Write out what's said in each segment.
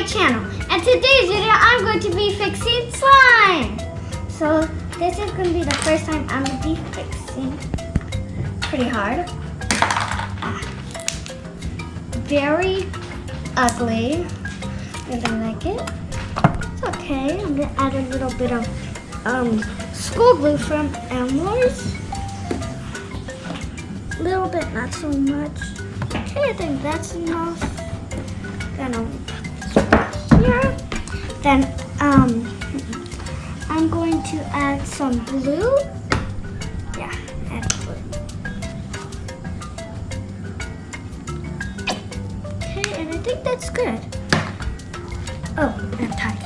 my channel, and today's video I'm going to be fixing slime. So this is going to be the first time I'm going to be fixing. Pretty hard. Very ugly. I don't like it. It's okay. I'm going to add a little bit of school glue from Elmer's. A little bit, not so much. Okay, I think that's enough. Then I'll put this here. Then I'm going to add some glue. Yeah, add glue. Okay, and I think that's good. Oh, and tie.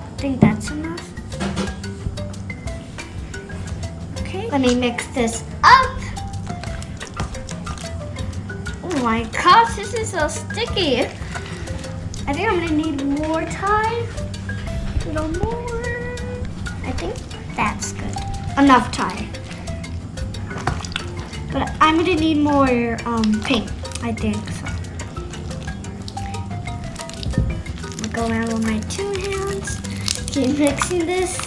I think that's enough. Okay, let me mix this up. Oh my gosh, this is so sticky. I think I'm gonna need more tie. A little more. I think that's good. Enough tie. But I'm gonna need more paint, I think so. I'm gonna go around with my two hands. Keep mixing this.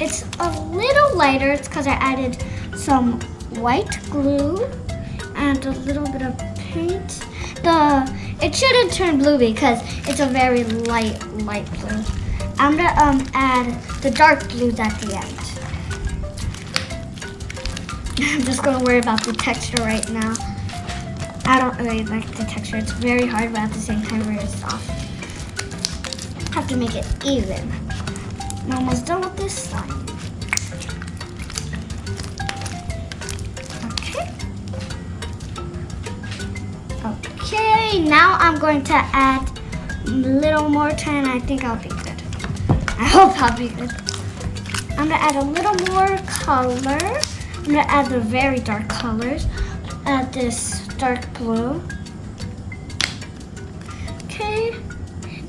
It's a little lighter. It's because I added some white glue and a little bit of paint. It shouldn't turn blue because it's a very light blue. I'm gonna add the dark blues at the end. I'm just gonna worry about the texture right now. I don't really like the texture. It's very hard, but at the same time very soft. Have to make it even. I'm almost done with this slime. Okay, now I'm going to add a little more time. I think I'll be good. I hope I'll be good. I'm gonna add a little more color. I'm gonna add the very dark colors. Add this dark blue. Okay.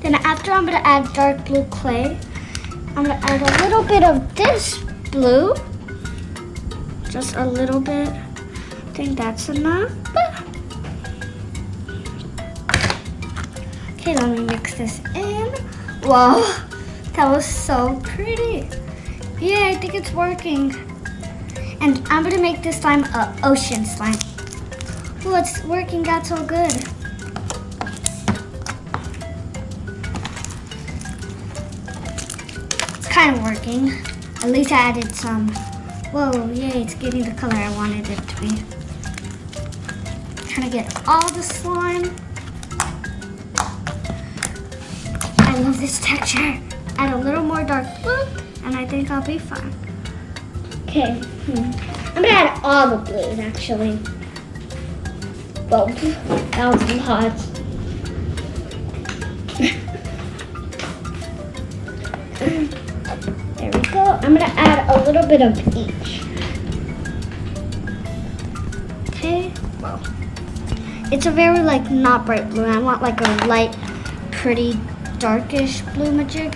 Then after I'm gonna add dark blue clay. I'm gonna add a little bit of this blue. Just a little bit. I think that's enough. Okay, let me mix this in. Whoa, that was so pretty. Yeah, I think it's working. And I'm gonna make this slime an ocean slime. Oh, it's working out so good. It's kind of working. At least I added some. Whoa, yay, it's getting the color I wanted it to be. Trying to get all the slime. I love this texture. Add a little more dark blue, and I think I'll be fine. Okay, I'm gonna add all the blues actually. Whoa, that was a lot. There we go. I'm gonna add a little bit of each. Okay, well, it's a very not bright blue. I want like a light, pretty, darkish blue magic.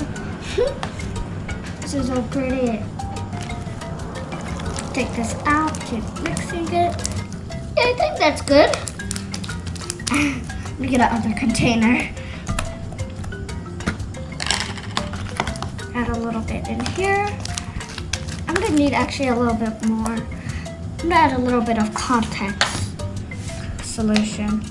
This is so pretty. Take this out, keep mixing it. Yeah, I think that's good. Let me get another container. Add a little bit in here. I'm gonna need actually a little bit more. I'm gonna add a little bit of contact solution.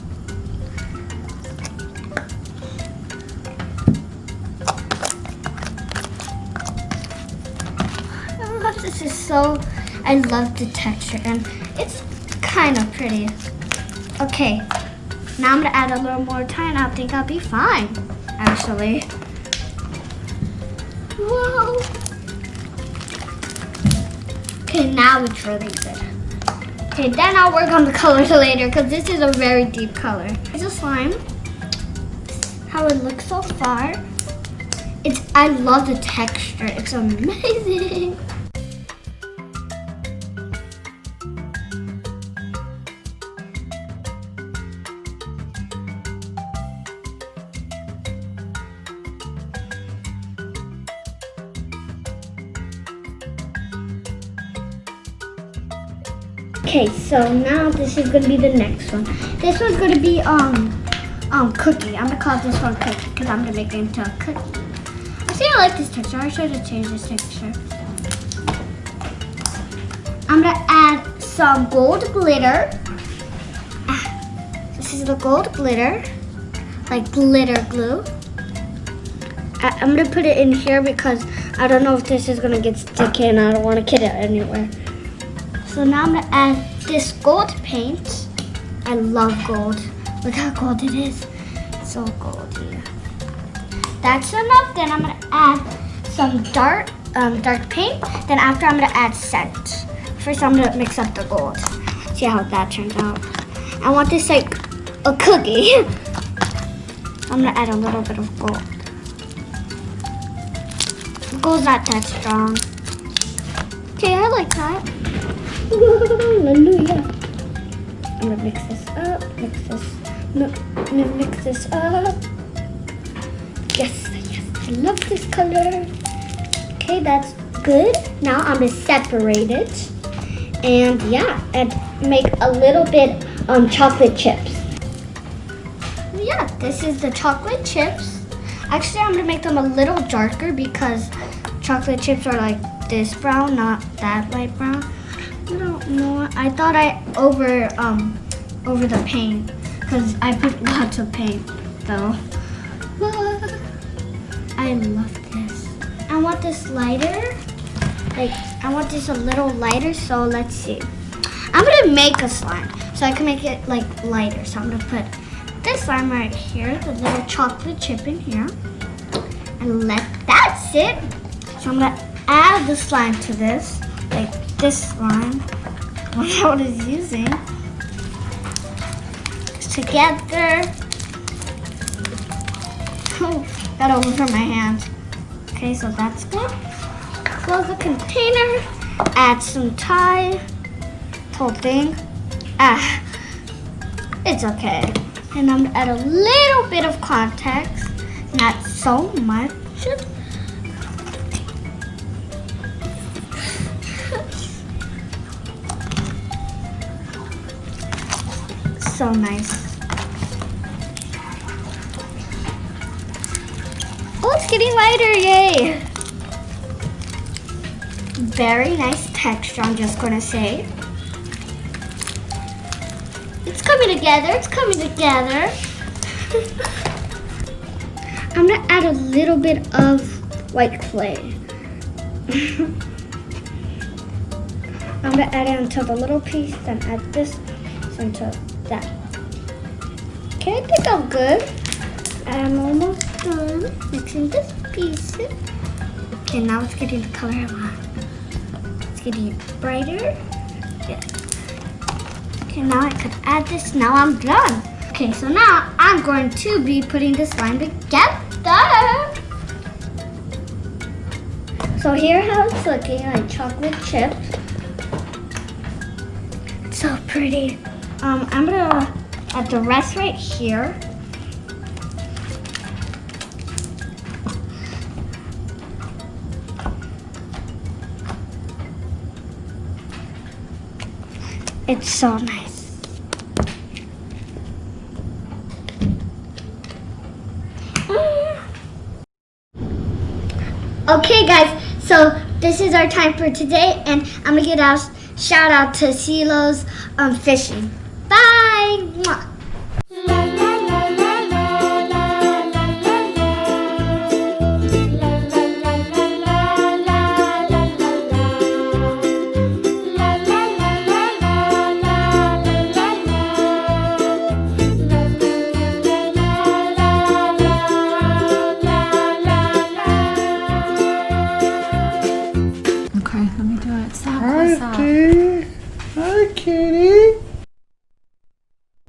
This is so, I love the texture and it's kind of pretty. Okay, now I'm gonna add a little more time. I think I'll be fine, actually. Whoa. Okay, now it's really good. Okay, then I'll work on the colors later because this is a very deep color. It's a slime. How it looks so far. I love the texture. It's amazing. Okay, so now this is gonna be the next one. This one's gonna be cookie. I'm gonna call this one cookie because I'm gonna make it into a cookie. Actually, I like this texture. I should have changed this texture. I'm gonna add some gold glitter. This is the gold glitter, like glitter glue. I'm gonna put it in here because I don't know if this is gonna get sticky and I don't want to get it anywhere. So now I'm gonna add this gold paint. I love gold. Look how gold it is. So goldy. That's enough. Then I'm gonna add some dark paint. Then after I'm gonna add scent. First I'm gonna mix up the gold. See how that turns out. I want this like a cookie. I'm gonna add a little bit of gold. The gold's not that strong. Okay, I like that. Hallelujah. I'm gonna mix this up, mix this up. Yes, I love this color. Okay, that's good. Now I'm gonna separate it. And yeah, and make a little bit chocolate chips. Yeah, this is the chocolate chips. Actually, I'm gonna make them a little darker because chocolate chips are like this brown, not that light brown. I don't know. I thought I over the paint because I put lots of paint though. I love this. I want this lighter. Like I want this a little lighter. So let's see. I'm gonna make a slime so I can make it like lighter. So I'm gonna put this slime right here, the little chocolate chip in here, and let that sit. So I'm gonna add the slime to this, like this slime. I wonder what it's using. Together. Oh, got over my hand. Okay, so that's good. Close the container. Add some Thai. Whole thing. It's okay. And I'm gonna add a little bit of context, not so much. So nice. Oh, it's getting lighter, yay! Very nice texture, I'm just gonna say. It's coming together, it's coming together. I'm gonna add a little bit of white clay. I'm gonna add it onto the little piece, then add this into that. Okay, I think I'm good. I'm almost done mixing this piece. Okay, now it's getting the color I want. It's getting brighter. Yeah. Okay, now I could add this. Now I'm done. Okay, so now I'm going to be putting the slime together. So here how it's looking, like chocolate chip. It's so pretty. I'm gonna add the rest right here. It's so nice. Okay guys, so this is our time for today, and I'm gonna give a shout out to CeeLo's Fishing. Bye! Mwah.